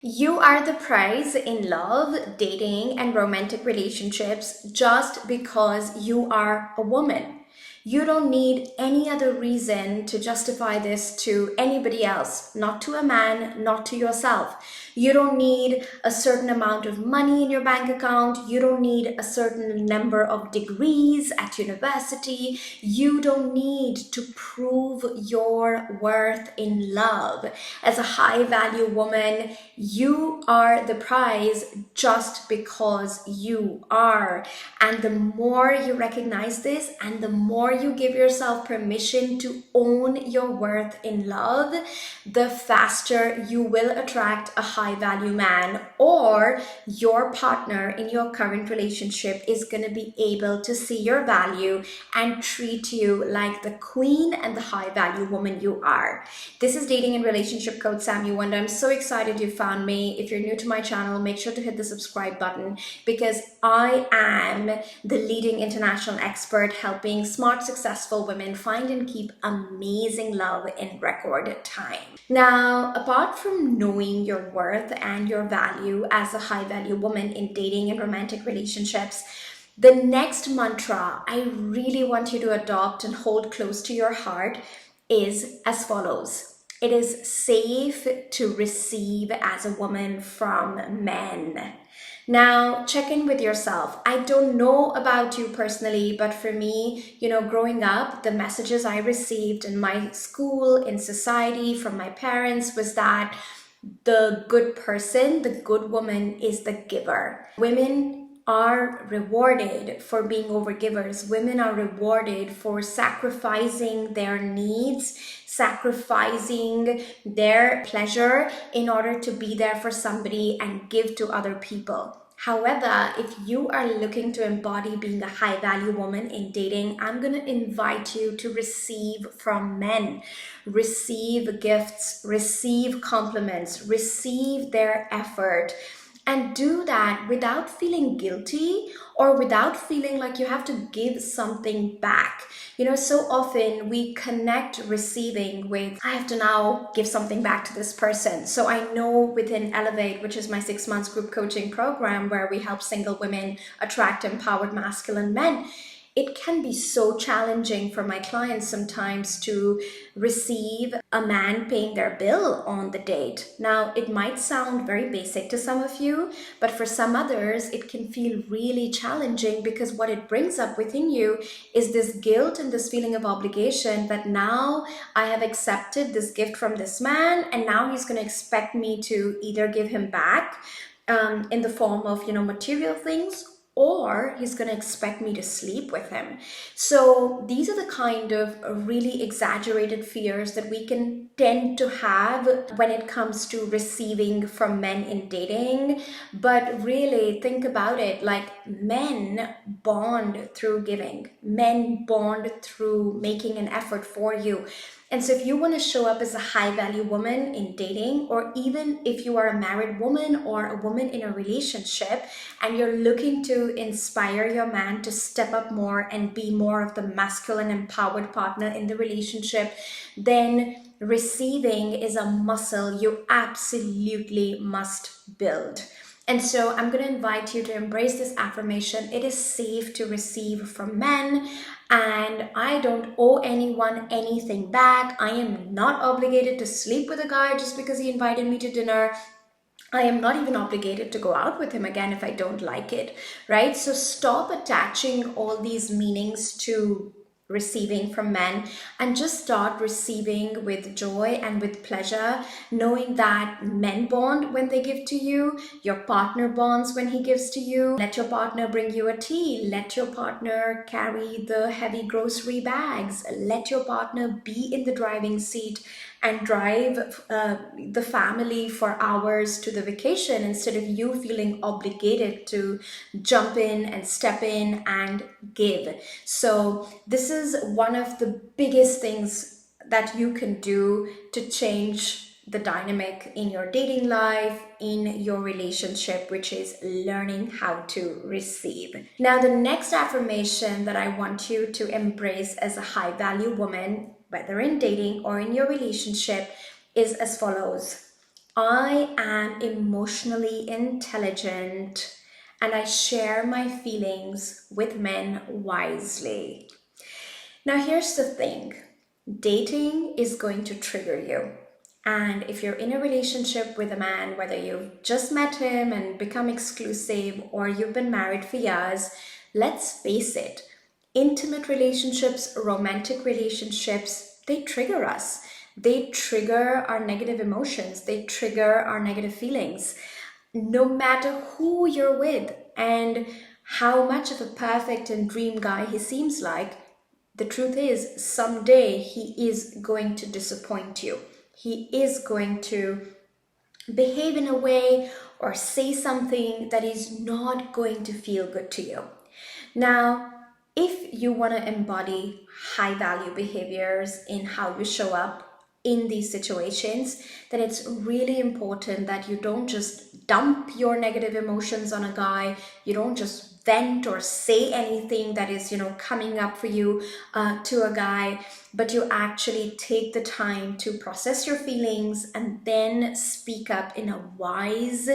You are the prize in love, dating, and romantic relationships just because you are a woman. You don't need any other reason to justify this to anybody else, not to a man, not to yourself. You don't need a certain amount of money in your bank account. You don't need a certain number of degrees at university. You don't need to prove your worth in love. As a high value woman, you are the prize just because you are. And the more you recognize this and the more you give yourself permission to own your worth in love, the faster you will attract a high value man, or your partner in your current relationship is going to be able to see your value and treat you like the queen and the high value woman you are. This is dating and relationship coach Sami Wunder. I'm so excited you found me. If you're new to my channel, make sure to hit the subscribe button because I am the leading international expert helping smart, successful women find and keep amazing love in record time. Now, apart from knowing your worth and your value as a high value woman in dating and romantic relationships, the next mantra I really want you to adopt and hold close to your heart is as follows. It is safe to receive as a woman from men. Now, check in with yourself. I don't know about you personally, but for me, growing up, the messages I received in my school, in society, from my parents was that the good person, the good woman is the giver. Women are rewarded for being overgivers. Women are rewarded for sacrificing their needs, sacrificing their pleasure in order to be there for somebody and give to other people. However, if you are looking to embody being a high value woman in dating, I'm going to invite you to receive from men, receive gifts, receive compliments, receive their effort. And do that without feeling guilty or without feeling like you have to give something back. So often we connect receiving with, I have to now give something back to this person. So I know within Elevate, which is my 6 months group coaching program where we help single women attract empowered masculine men, it can be so challenging for my clients sometimes to receive a man paying their bill on the date. Now, it might sound very basic to some of you, but for some others, it can feel really challenging because what it brings up within you is this guilt and this feeling of obligation that now I have accepted this gift from this man and now he's going to expect me to either give him back in the form of, material things, or he's going to expect me to sleep with him. So these are the kind of really exaggerated fears that we can tend to have when it comes to receiving from men in dating. But really think about it, like men bond through giving. Men bond through making an effort for you. And so if you want to show up as a high value woman in dating, or even if you are a married woman or a woman in a relationship and you're looking to inspire your man to step up more and be more of the masculine empowered partner in the relationship, then receiving is a muscle you absolutely must build. And so I'm going to invite you to embrace this affirmation. It is safe to receive from men, and I don't owe anyone anything back. I am not obligated to sleep with a guy just because he invited me to dinner. I am not even obligated to go out with him again if I don't like it, right? So stop attaching all these meanings to receiving from men and just start receiving with joy and with pleasure, knowing that men bond when they give to you, your partner bonds when he gives to you. Let your partner bring you a tea, let your partner carry the heavy grocery bags, let your partner be in the driving seat and drive the family for hours to the vacation instead of you feeling obligated to jump in and step in and give. So this is one of the biggest things that you can do to change the dynamic in your dating life, in your relationship, which is learning how to receive. Now, the next affirmation that I want you to embrace as a high value woman, whether in dating or in your relationship, is as follows. I am emotionally intelligent and I share my feelings with men wisely. Now, here's the thing, dating is going to trigger you. And if you're in a relationship with a man, whether you've just met him and become exclusive or you've been married for years, let's face it, intimate relationships, romantic relationships, they trigger us. They trigger our negative emotions, they trigger our negative feelings. No matter who you're with and how much of a perfect and dream guy he seems like, the truth is, someday he is going to disappoint you. He is going to behave in a way or say something that is not going to feel good to you. Now, if you want to embody high value behaviors in how you show up in these situations, then it's really important that you don't just dump your negative emotions on a guy, you don't just vent or say anything that is, coming up for you to a guy, but you actually take the time to process your feelings and then speak up in a wise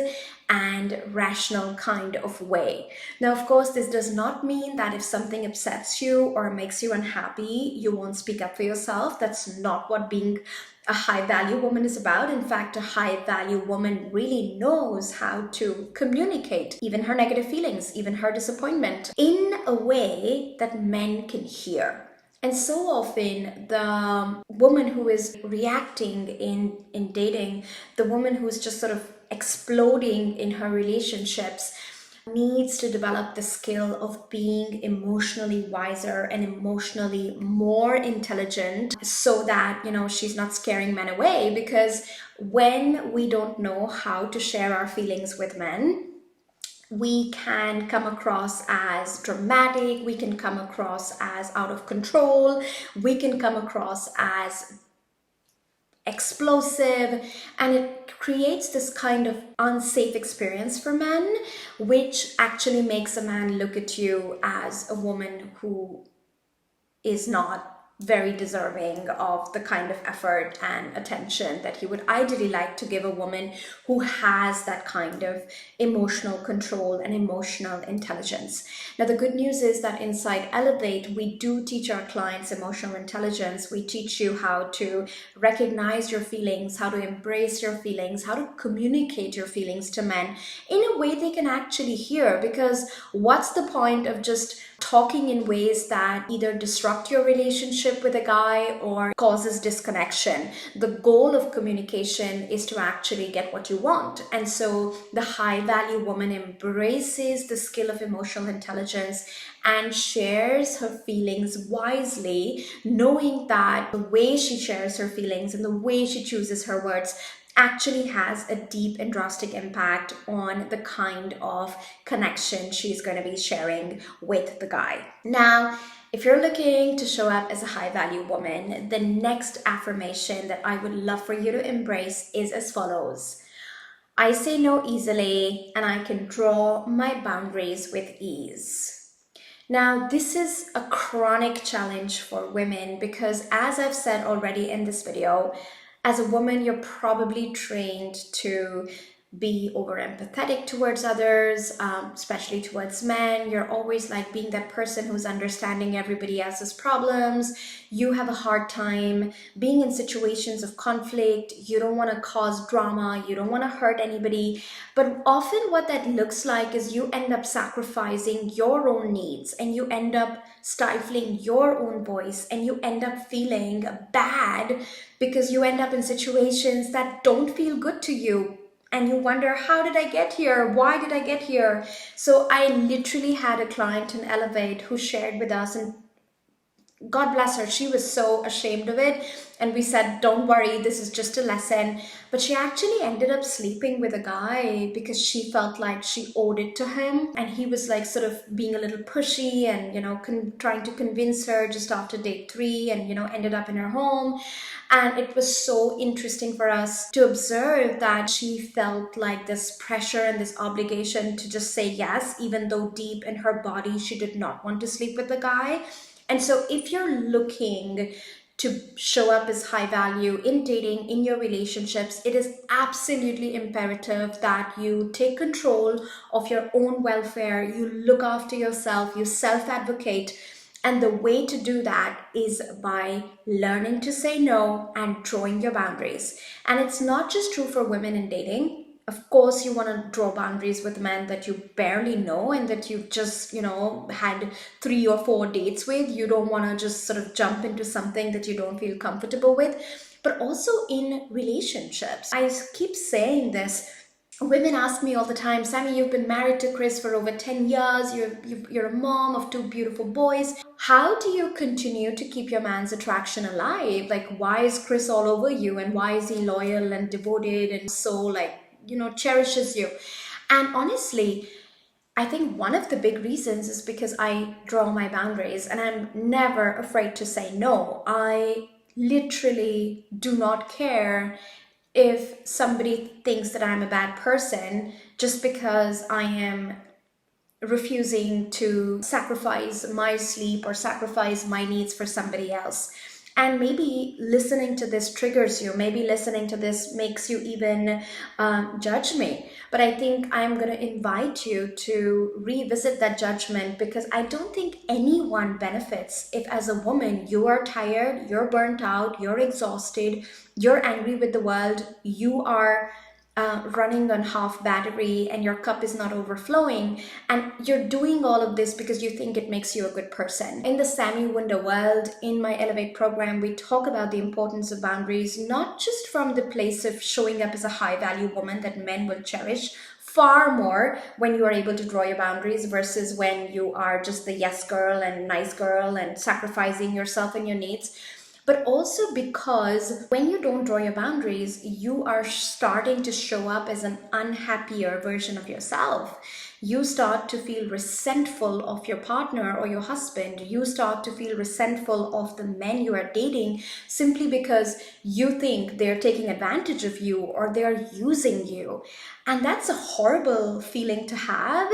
and rational kind of way. Now, of course, this does not mean that if something upsets you or makes you unhappy, you won't speak up for yourself. That's not what being a high value woman is about. In fact, a high value woman really knows how to communicate even her negative feelings, even her disappointment, in a way that men can hear. And so often, the woman who is reacting in dating, the woman who's just sort of exploding in her relationships, needs to develop the skill of being emotionally wiser and emotionally more intelligent so that, she's not scaring men away. Because when we don't know how to share our feelings with men, we can come across as dramatic, we can come across as out of control, we can come across as explosive, and it creates this kind of unsafe experience for men, which actually makes a man look at you as a woman who is not very deserving of the kind of effort and attention that he would ideally like to give a woman who has that kind of emotional control and emotional intelligence. Now, the good news is that inside Elevate, we do teach our clients emotional intelligence. We teach you how to recognize your feelings, how to embrace your feelings, how to communicate your feelings to men in a way they can actually hear. Because what's the point of just talking in ways that either disrupt your relationship with a guy or causes disconnection? The goal of communication is to actually get what you want. And so the high value woman embraces the skill of emotional intelligence and shares her feelings wisely, knowing that the way she shares her feelings and the way she chooses her words actually has a deep and drastic impact on the kind of connection she's going to be sharing with the guy. Now, if you're looking to show up as a high value woman, the next affirmation that I would love for you to embrace is as follows: I say no easily and I can draw my boundaries with ease. Now, this is a chronic challenge for women because, as I've said already in this video, as a woman, you're probably trained to be over empathetic towards others, especially towards men. You're always like being that person who's understanding everybody else's problems. You have a hard time being in situations of conflict. You don't want to cause drama. You don't want to hurt anybody. But often what that looks like is you end up sacrificing your own needs and you end up stifling your own voice and you end up feeling bad because you end up in situations that don't feel good to you. And you wonder, how did I get here? Why did I get here? So I literally had a client in Elevate who shared with us, and God bless her, she was so ashamed of it. And we said, don't worry, this is just a lesson. But she actually ended up sleeping with a guy because she felt like she owed it to him. And he was like sort of being a little pushy and, trying to convince her just after date 3 and, ended up in her home. And it was so interesting for us to observe that she felt like this pressure and this obligation to just say yes, even though deep in her body she did not want to sleep with the guy. And so if you're looking to show up as high value in dating, in your relationships, it is absolutely imperative that you take control of your own welfare, you look after yourself, you self advocate. And the way to do that is by learning to say no and drawing your boundaries. And it's not just true for women in dating. Of course, you want to draw boundaries with men that you barely know and that you've just, had 3 or 4 dates with. You don't want to just sort of jump into something that you don't feel comfortable with. But also in relationships. I keep saying this. Women ask me all the time, Sami, you've been married to Chris for over 10 years. You're a mom of 2 beautiful boys. How do you continue to keep your man's attraction alive? Like, why is Chris all over you? And why is he loyal and devoted and so, cherishes you? And honestly, I think one of the big reasons is because I draw my boundaries and I'm never afraid to say no. I literally do not care if somebody thinks that I'm a bad person just because I am refusing to sacrifice my sleep or sacrifice my needs for somebody else. And maybe listening to this triggers you. Maybe listening to this makes you even judge me. But I think I'm going to invite you to revisit that judgment, because I don't think anyone benefits if, as a woman, you are tired, you're burnt out, you're exhausted, you're angry with the world, you are running on half battery and your cup is not overflowing, and you're doing all of this because you think it makes you a good person. In the Sami Wunder world, in my Elevate program, we talk about the importance of boundaries, not just from the place of showing up as a high value woman that men will cherish far more when you are able to draw your boundaries versus when you are just the yes girl and nice girl and sacrificing yourself and your needs. But also because when you don't draw your boundaries, you are starting to show up as an unhappier version of yourself. You start to feel resentful of your partner or your husband. You start to feel resentful of the men you are dating simply because you think they're taking advantage of you or they're using you. And that's a horrible feeling to have.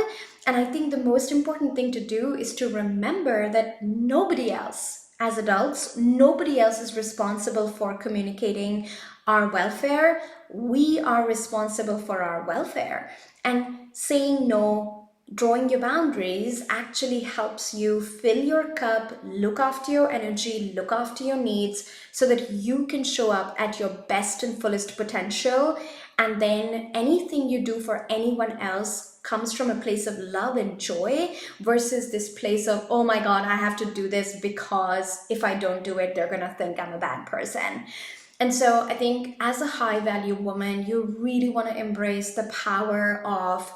And I think the most important thing to do is to remember that nobody else, as adults, nobody else is responsible for communicating our welfare. We are responsible for our welfare. And saying no, drawing your boundaries actually helps you fill your cup, look after your energy, look after your needs so that you can show up at your best and fullest potential. And then anything you do for anyone else comes from a place of love and joy versus this place of, oh my God, I have to do this because if I don't do it, they're going to think I'm a bad person. And so I think as a high value woman, you really want to embrace the power of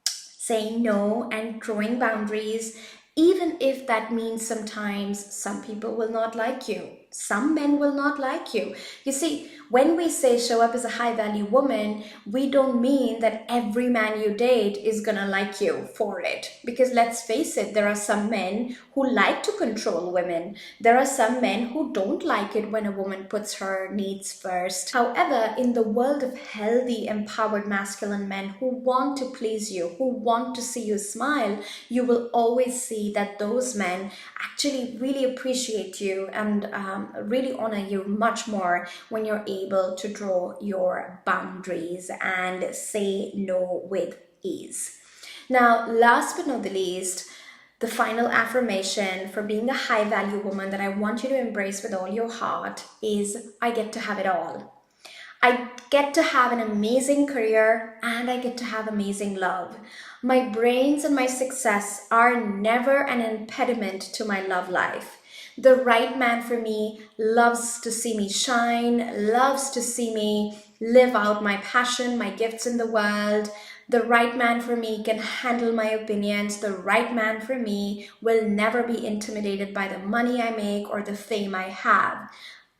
saying no and drawing boundaries, even if that means sometimes some people will not like you. Some men will not like you. You see, when we say show up as a high value woman, we don't mean that every man you date is gonna like you for it. Because let's face it, there are some men who like to control women. There are some men who don't like it when a woman puts her needs first. However, in the world of healthy, empowered masculine men who want to please you, who want to see you smile, you will always see that those men actually really appreciate you and really honor you much more when you're able to draw your boundaries and say no with ease. Now, last but not the least, the final affirmation for being a high value woman that I want you to embrace with all your heart is I get to have it all. I get to have an amazing career and I get to have amazing love. My brains and my success are never an impediment to my love life. The right man for me loves to see me shine, loves to see me live out my passion, my gifts in the world. The right man for me can handle my opinions. The right man for me will never be intimidated by the money I make or the fame I have.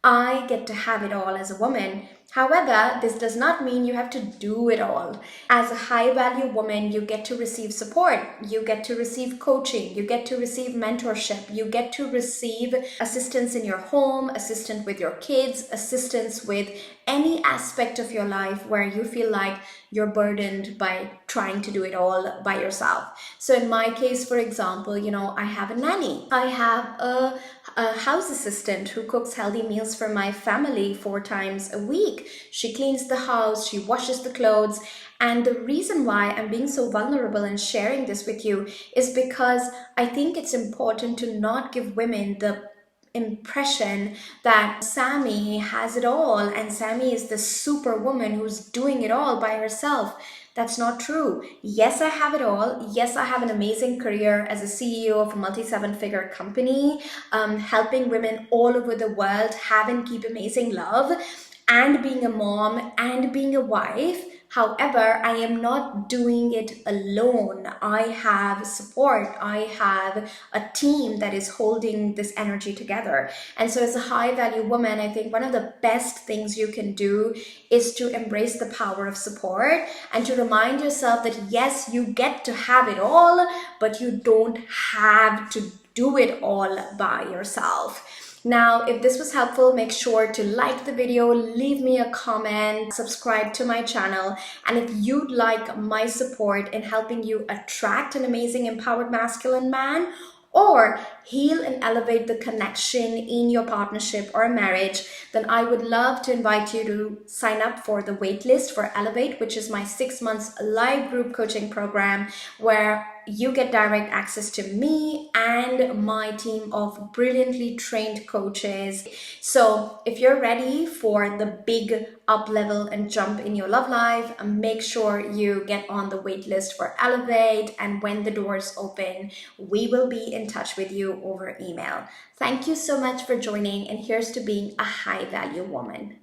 I get to have it all as a woman. However, this does not mean you have to do it all. As a high value woman, you get to receive support, you get to receive coaching, you get to receive mentorship, you get to receive assistance in your home, assistance with your kids, assistance with any aspect of your life where you feel like you're burdened by trying to do it all by yourself. So in my case, for example, I have a nanny. I have a house assistant who cooks healthy meals for my family 4 times a week. She cleans the house, she washes the clothes. And the reason why I'm being so vulnerable and sharing this with you is because I think it's important to not give women the impression that Sami has it all and Sami is the superwoman who's doing it all by herself. That's not true. Yes, I have it all. Yes, I have an amazing career as a CEO of a multi-7-figure company, helping women all over the world have and keep amazing love, and being a mom and being a wife. However, I am not doing it alone. I have support. I have a team that is holding this energy together. And so as a high value woman, I think one of the best things you can do is to embrace the power of support and to remind yourself that yes, you get to have it all, but you don't have to do it all by yourself. Now, if this was helpful, make sure to like the video, leave me a comment, subscribe to my channel. And if you'd like my support in helping you attract an amazing empowered masculine man, or heal and elevate the connection in your partnership or marriage, then I would love to invite you to sign up for the waitlist for Elevate, which is my 6 months live group coaching program where you get direct access to me and my team of brilliantly trained coaches. So if you're ready for the big up level and jump in your love life, make sure you get on the wait list for Elevate. And when the doors open, we will be in touch with you over email. Thank you so much for joining, and here's to being a high value woman.